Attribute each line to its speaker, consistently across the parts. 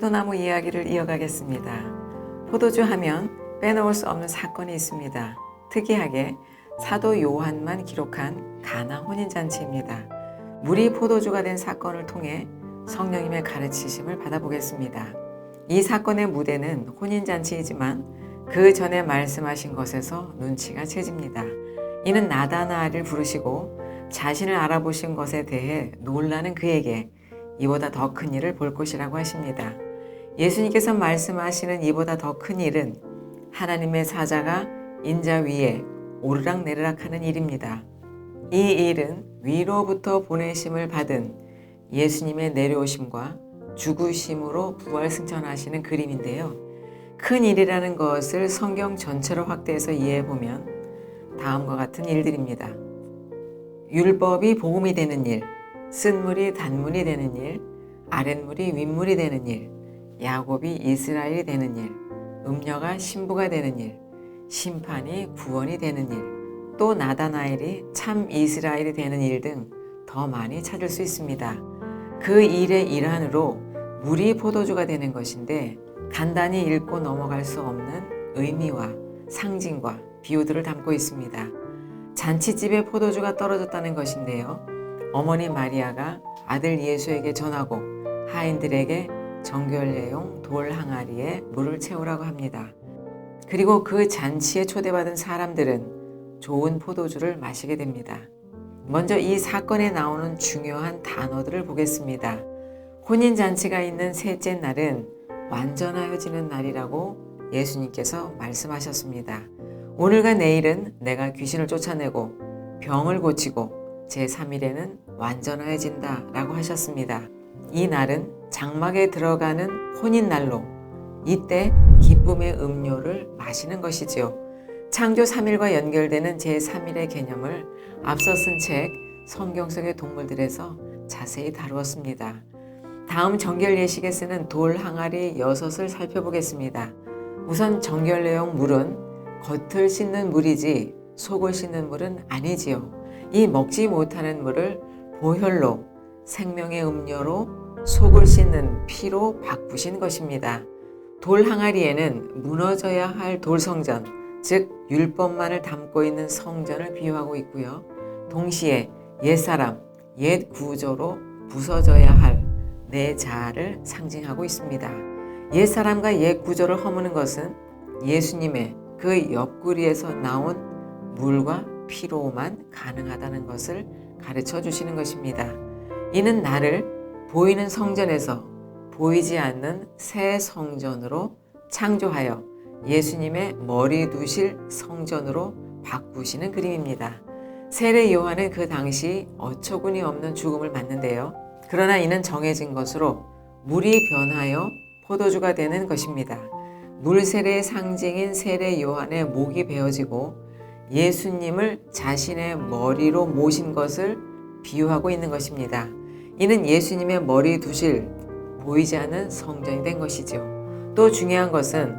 Speaker 1: 포도나무 이야기를 이어가겠습니다. 포도주 하면 빼놓을 수 없는 사건이 있습니다. 특이하게 사도 요한만 기록한 가나 혼인잔치입니다. 물이 포도주가 된 사건을 통해 성령님의 가르치심을 받아보겠습니다. 이 사건의 무대는 혼인잔치이지만 그 전에 말씀하신 것에서 눈치가 채집니다. 이는 나다나엘을 부르시고 자신을 알아보신 것에 대해 놀라는 그에게 이보다 더 큰 일을 볼 것이라고 하십니다. 예수님께서 말씀하시는 이보다 더 큰 일은 하나님의 사자가 인자 위에 오르락내리락 하는 일입니다. 이 일은 위로부터 보내심을 받은 예수님의 내려오심과 죽으심으로 부활승천하시는 그림인데요. 큰 일이라는 것을 성경 전체로 확대해서 이해해보면 다음과 같은 일들입니다. 율법이 복음이 되는 일, 쓴물이 단물이 되는 일, 아랫물이 윗물이 되는 일, 야곱이 이스라엘이 되는 일, 음녀가 신부가 되는 일, 심판이 구원이 되는 일, 또 나다나엘이 참 이스라엘이 되는 일 등 더 많이 찾을 수 있습니다. 그 일의 일환으로 물이 포도주가 되는 것인데 간단히 읽고 넘어갈 수 없는 의미와 상징과 비유들을 담고 있습니다. 잔치집에 포도주가 떨어졌다는 것인데요. 어머니 마리아가 아들 예수에게 전하고 하인들에게 정결례용 돌 항아리에 물을 채우라고 합니다. 그리고 그 잔치에 초대받은 사람들은 좋은 포도주를 마시게 됩니다. 먼저 이 사건에 나오는 중요한 단어들을 보겠습니다. 혼인잔치가 있는 셋째 날은 완전하여지는 날이라고 예수님께서 말씀하셨습니다. 오늘과 내일은 내가 귀신을 쫓아내고 병을 고치고 제3일에는 완전하여진다 라고 하셨습니다. 이 날은 장막에 들어가는 혼인날로 이때 기쁨의 음료를 마시는 것이지요. 창조 3일과 연결되는 제3일의 개념을 앞서 쓴 책 성경 속의 동물들에서 자세히 다루었습니다. 다음 정결 예식에 쓰는 돌 항아리 6을 살펴보겠습니다. 우선 정결례용 물은 겉을 씻는 물이지 속을 씻는 물은 아니지요. 이 먹지 못하는 물을 보혈로 생명의 음료로 속을 씻는 피로 바꾸신 것입니다. 돌 항아리에는 무너져야 할 돌성전, 즉 율법만을 담고 있는 성전을 비유하고 있고요. 동시에 옛사람, 옛 구조로 부서져야 할 내 자아를 상징하고 있습니다. 옛사람과 옛 구조를 허무는 것은 예수님의 그 옆구리에서 나온 물과 피로만 가능하다는 것을 가르쳐 주시는 것입니다. 이는 나를 보이는 성전에서 보이지 않는 새 성전으로 창조하여 예수님의 머리 두실 성전으로 바꾸시는 그림입니다. 세례 요한은 그 당시 어처구니 없는 죽음을 맞는데요. 그러나 이는 정해진 것으로 물이 변하여 포도주가 되는 것입니다. 물 세례의 상징인 세례 요한의 목이 베어지고 예수님을 자신의 머리로 모신 것을 비유하고 있는 것입니다. 이는 예수님의 머리 두실 보이지 않는 성전이 된 것이죠. 또 중요한 것은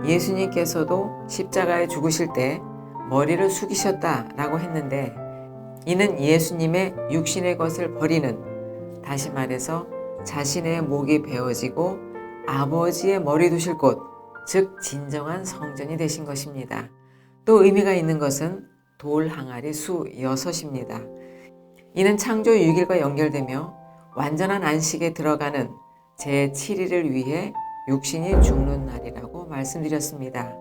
Speaker 1: 예수님께서도 십자가에 죽으실 때 머리를 숙이셨다라고 했는데 이는 예수님의 육신의 것을 버리는, 다시 말해서 자신의 목이 베어지고 아버지의 머리 두실 곳, 즉 진정한 성전이 되신 것입니다. 또 의미가 있는 것은 돌 항아리 수 6입니다. 이는 창조 6일과 연결되며 완전한 안식에 들어가는 제7일을 위해 육신이 죽는 날이라고 말씀드렸습니다.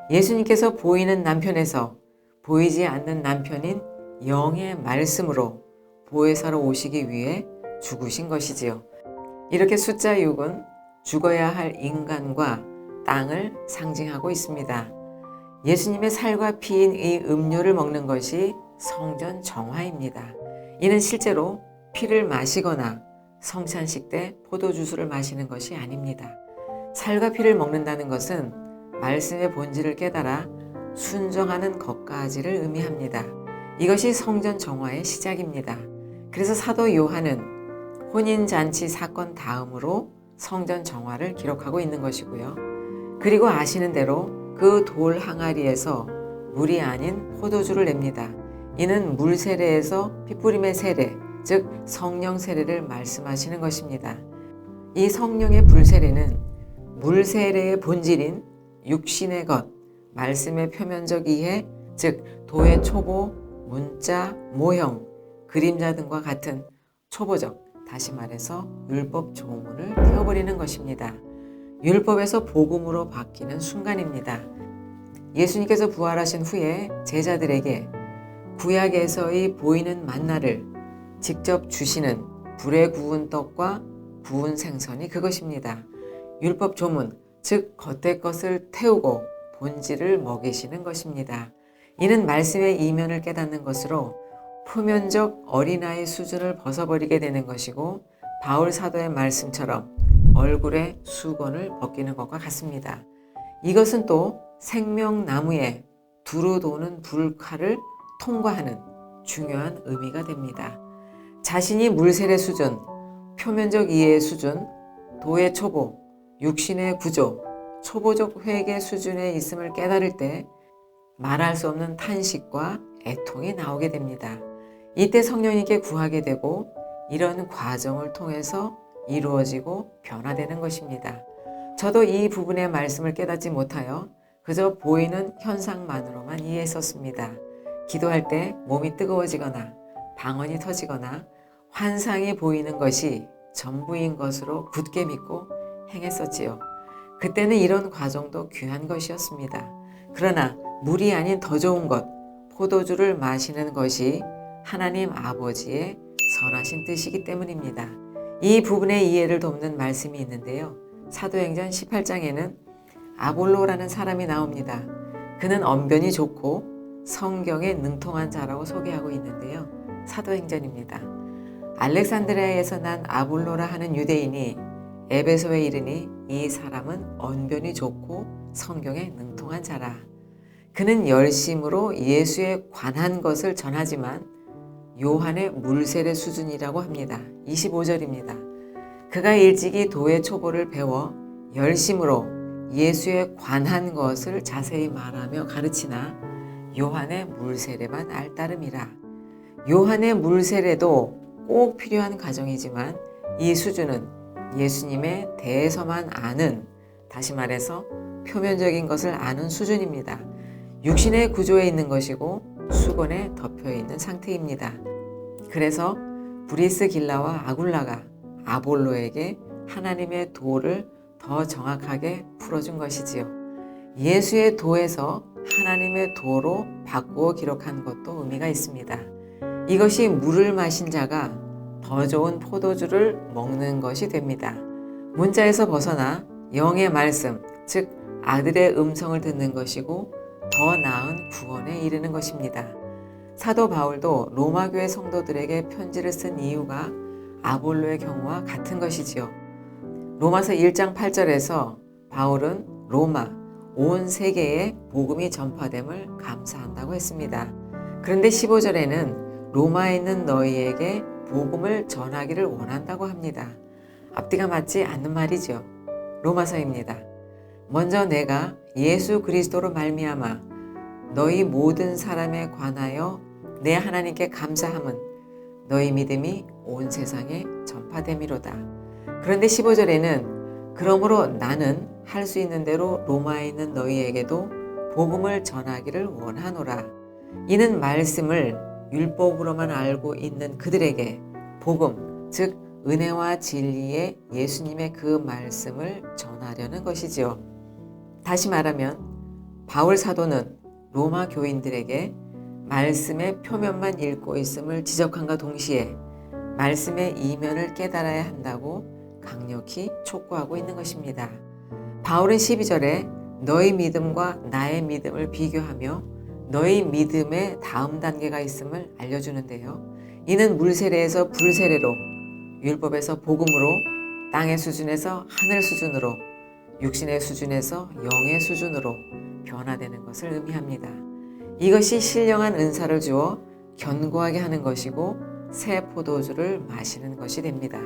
Speaker 1: 예수님께서 보이는 남편에서 보이지 않는 남편인 영의 말씀으로 보혜사로 오시기 위해 죽으신 것이지요. 이렇게 숫자 6은 죽어야 할 인간과 땅을 상징하고 있습니다. 예수님의 살과 피인 이 음료를 먹는 것이 성전 정화입니다. 이는 실제로 피를 마시거나 성찬식 때 포도주스를 마시는 것이 아닙니다. 살과 피를 먹는다는 것은 말씀의 본질을 깨달아 순종하는 것까지를 의미합니다. 이것이 성전 정화의 시작입니다. 그래서 사도 요한은 혼인잔치 사건 다음으로 성전 정화를 기록하고 있는 것이고요. 그리고 아시는 대로 그 돌 항아리에서 물이 아닌 포도주를 냅니다. 이는 물 세례에서 핏부림의 세례, 즉 성령 세례를 말씀하시는 것입니다. 이 성령의 불세례는 물세례의 본질인 육신의 것, 말씀의 표면적 이해, 즉 도의 초보, 문자, 모형, 그림자 등과 같은 초보적, 다시 말해서 율법 조문을 태워버리는 것입니다. 율법에서 복음으로 바뀌는 순간입니다. 예수님께서 부활하신 후에 제자들에게 구약에서의 보이는 만나를 직접 주시는 불에 구운 떡과 구운 생선이 그것입니다. 율법 조문, 즉 겉의 것을 태우고 본질을 먹이시는 것입니다. 이는 말씀의 이면을 깨닫는 것으로 표면적 어린아이 수준을 벗어버리게 되는 것이고 바울 사도의 말씀처럼 얼굴에 수건을 벗기는 것과 같습니다. 이것은 또 생명나무에 두루 도는 불칼을 통과하는 중요한 의미가 됩니다. 자신이 물세례 수준, 표면적 이해의 수준, 도의 초보, 육신의 구조, 초보적 회개 수준에 있음을 깨달을 때 말할 수 없는 탄식과 애통이 나오게 됩니다. 이때 성령님께 구하게 되고 이런 과정을 통해서 이루어지고 변화되는 것입니다. 저도 이 부분의 말씀을 깨닫지 못하여 그저 보이는 현상만으로만 이해했었습니다. 기도할 때 몸이 뜨거워지거나 방언이 터지거나 환상이 보이는 것이 전부인 것으로 굳게 믿고 행했었지요. 그때는 이런 과정도 귀한 것이었습니다. 그러나 물이 아닌 더 좋은 것, 포도주를 마시는 것이 하나님 아버지의 선하신 뜻이기 때문입니다. 이 부분의 이해를 돕는 말씀이 있는데요. 사도행전 18장에는 아볼로라는 사람이 나옵니다. 그는 언변이 좋고 성경에 능통한 자라고 소개하고 있는데요. 사도행전입니다. 알렉산드리아에서 난 아볼로라 하는 유대인이 에베소에 이르니 이 사람은 언변이 좋고 성경에 능통한 자라. 그는 열심으로 예수에 관한 것을 전하지만 요한의 물세례 수준이라고 합니다. 25절입니다. 그가 일찍이 도의 초보를 배워 열심으로 예수에 관한 것을 자세히 말하며 가르치나 요한의 물세례만 알 따름이라. 요한의 물세례도 꼭 필요한 과정이지만 이 수준은 예수님에 대해서만 아는, 다시 말해서 표면적인 것을 아는 수준입니다. 육신의 구조에 있는 것이고 수건에 덮여 있는 상태입니다. 그래서 브리스길라와 아굴라가 아볼로에게 하나님의 도를 더 정확하게 풀어준 것이지요. 예수의 도에서 하나님의 도로 바꾸어 기록한 것도 의미가 있습니다. 이것이 물을 마신 자가 더 좋은 포도주를 먹는 것이 됩니다. 문자에서 벗어나 영의 말씀, 즉 아들의 음성을 듣는 것이고 더 나은 구원에 이르는 것입니다. 사도 바울도 로마 교회 성도들에게 편지를 쓴 이유가 아볼로의 경우와 같은 것이지요. 로마서 1장 8절에서 바울은 로마, 온 세계에 복음이 전파됨을 감사한다고 했습니다. 그런데 15절에는 로마에 있는 너희에게 복음을 전하기를 원한다고 합니다. 앞뒤가 맞지 않는 말이죠. 로마서입니다. 먼저 내가 예수 그리스도로 말미암아 너희 모든 사람에 관하여 내 하나님께 감사함은 너희 믿음이 온 세상에 전파됨이로다. 그런데 15절에는 그러므로 나는 할 수 있는 대로 로마에 있는 너희에게도 복음을 전하기를 원하노라. 이는 말씀을 율법으로만 알고 있는 그들에게 복음, 즉 은혜와 진리의 예수님의 그 말씀을 전하려는 것이지요. 다시 말하면 바울 사도는 로마 교인들에게 말씀의 표면만 읽고 있음을 지적함과 동시에 말씀의 이면을 깨달아야 한다고 강력히 촉구하고 있는 것입니다. 바울은 12절에 너희 믿음과 나의 믿음을 비교하며 너희 믿음의 다음 단계가 있음을 알려주는데요. 이는 물세례에서 불세례로, 율법에서 복음으로, 땅의 수준에서 하늘 수준으로, 육신의 수준에서 영의 수준으로 변화되는 것을 의미합니다. 이것이 신령한 은사를 주어 견고하게 하는 것이고 새 포도주를 마시는 것이 됩니다.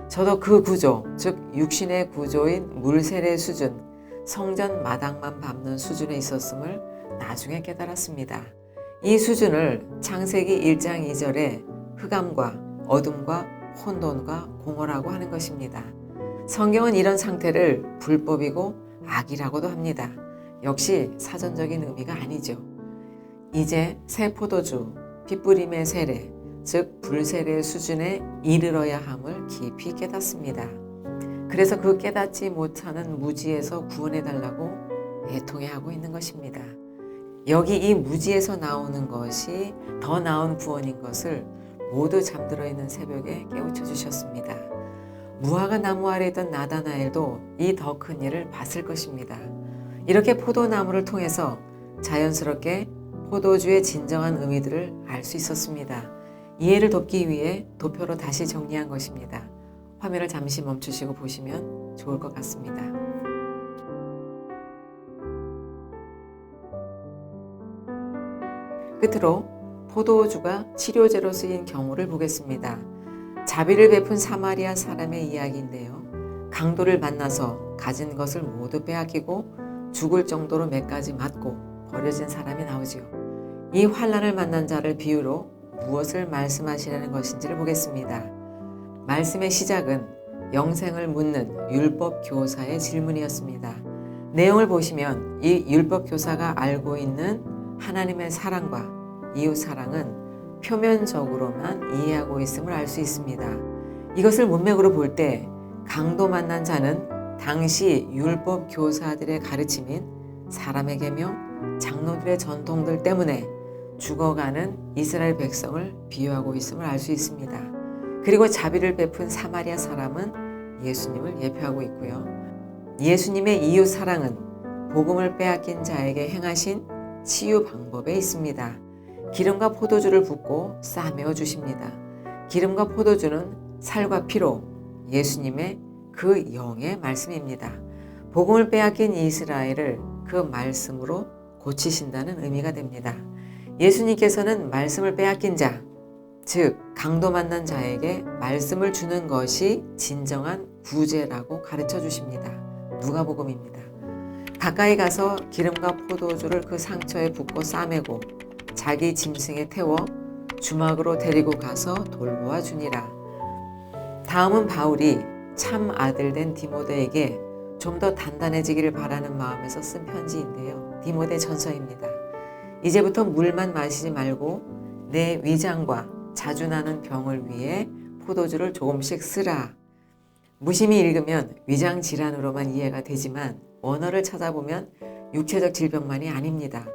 Speaker 1: 저도 그 구조, 즉 육신의 구조인 물세례 수준, 성전 마당만 밟는 수준에 있었음을 나중에 깨달았습니다. 이 수준을 창세기 1장 2절에 흑암과 어둠과 혼돈과 공허라고 하는 것입니다. 성경은 이런 상태를 불법이고 악이라고도 합니다. 역시 사전적인 의미가 아니죠. 이제 새 포도주, 핏부림의 세례, 즉 불세례 수준에 이르러야 함을 깊이 깨닫습니다. 그래서 그 깨닫지 못하는 무지에서 구원해달라고 애통해하고 있는 것입니다. 여기 이 무지에서 나오는 것이 더 나은 구원인 것을 모두 잠들어 있는 새벽에 깨우쳐 주셨습니다. 무화과 나무 아래 있던 나다나엘도 이 더 큰 일을 봤을 것입니다. 이렇게 포도나무를 통해서 자연스럽게 포도주의 진정한 의미들을 알 수 있었습니다. 이해를 돕기 위해 도표로 다시 정리한 것입니다. 화면을 잠시 멈추시고 보시면 좋을 것 같습니다. 끝으로 포도주가 치료제로 쓰인 경우를 보겠습니다. 자비를 베푼 사마리아 사람의 이야기인데요. 강도를 만나서 가진 것을 모두 빼앗기고 죽을 정도로 몇 가지 맞고 버려진 사람이 나오지요. 이 환난을 만난 자를 비유로 무엇을 말씀하시려는 것인지를 보겠습니다. 말씀의 시작은 영생을 묻는 율법 교사의 질문이었습니다. 내용을 보시면 이 율법 교사가 알고 있는 하나님의 사랑과 이웃 사랑은 표면적으로만 이해하고 있음을 알 수 있습니다. 이것을 문맥으로 볼 때 강도 만난 자는 당시 율법 교사들의 가르침인 사람의 계명, 장로들의 전통들 때문에 죽어가는 이스라엘 백성을 비유하고 있음을 알 수 있습니다. 그리고 자비를 베푼 사마리아 사람은 예수님을 예표하고 있고요. 예수님의 이웃 사랑은 복음을 빼앗긴 자에게 행하신 치유 방법에 있습니다. 기름과 포도주를 붓고 싸매어 주십니다. 기름과 포도주는 살과 피로 예수님의 그 영의 말씀입니다. 복음을 빼앗긴 이스라엘을 그 말씀으로 고치신다는 의미가 됩니다. 예수님께서는 말씀을 빼앗긴 자, 즉 강도 만난 자에게 말씀을 주는 것이 진정한 구제라고 가르쳐 주십니다. 누가복음입니다. 가까이 가서 기름과 포도주를 그 상처에 붓고 싸매고 자기 짐승에 태워 주막으로 데리고 가서 돌보아 주니라. 다음은 바울이 참 아들 된 디모데에게 좀 더 단단해지기를 바라는 마음에서 쓴 편지인데요. 디모데 전서입니다. 이제부터 물만 마시지 말고 내 위장과 자주 나는 병을 위해 포도주를 조금씩 쓰라. 무심히 읽으면 위장 질환으로만 이해가 되지만 원어를 찾아보면 육체적 질병만이 아닙니다.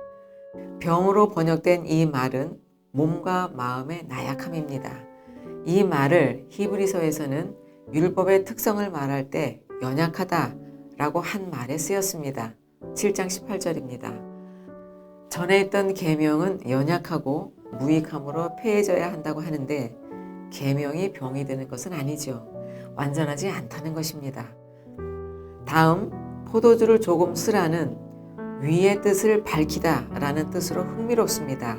Speaker 1: 병으로 번역된 이 말은 몸과 마음의 나약함입니다. 이 말을 히브리서에서는 율법의 특성을 말할 때 연약하다라고 한 말에 쓰였습니다. 7장 18절입니다. 전에 있던 계명은 연약하고 무익함으로 폐해져야 한다고 하는데 계명이 병이 되는 것은 아니죠. 완전하지 않다는 것입니다. 다음 포도주를 조금 쓰라는 위의 뜻을 밝히다 라는 뜻으로 흥미롭습니다.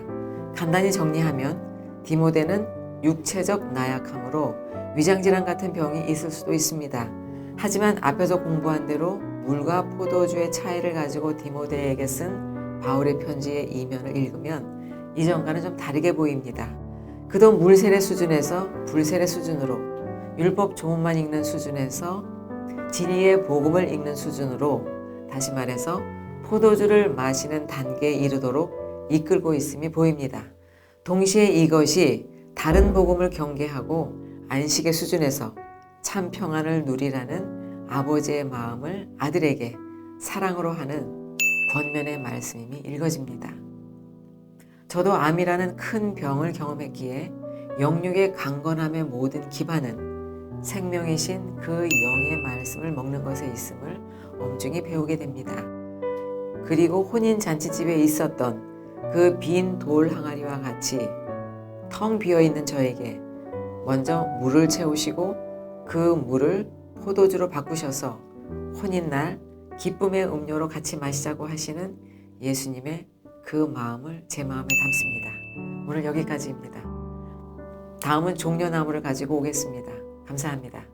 Speaker 1: 간단히 정리하면 디모데는 육체적 나약함으로 위장질환 같은 병이 있을 수도 있습니다. 하지만 앞에서 공부한 대로 물과 포도주의 차이를 가지고 디모데에게 쓴 바울의 편지의 이면을 읽으면 이전과는 좀 다르게 보입니다. 그도 물세례 수준에서 불세례 수준으로 율법 조문만 읽는 수준에서 진리의 복음을 읽는 수준으로 다시 말해서 포도주를 마시는 단계에 이르도록 이끌고 있음이 보입니다. 동시에 이것이 다른 복음을 경계하고 안식의 수준에서 참 평안을 누리라는 아버지의 마음을 아들에게 사랑으로 하는 권면의 말씀임이 읽어집니다. 저도 암이라는 큰 병을 경험했기에 영육의 강건함의 모든 기반은 생명이신 그 영의 말씀을 먹는 것에 있음을 엄중히 배우게 됩니다. 그리고 혼인 잔치집에 있었던 그 빈 돌 항아리와 같이 텅 비어있는 저에게 먼저 물을 채우시고 그 물을 포도주로 바꾸셔서 혼인날 기쁨의 음료로 같이 마시자고 하시는 예수님의 그 마음을 제 마음에 담습니다. 오늘 여기까지입니다. 다음은 종려나무를 가지고 오겠습니다. 감사합니다.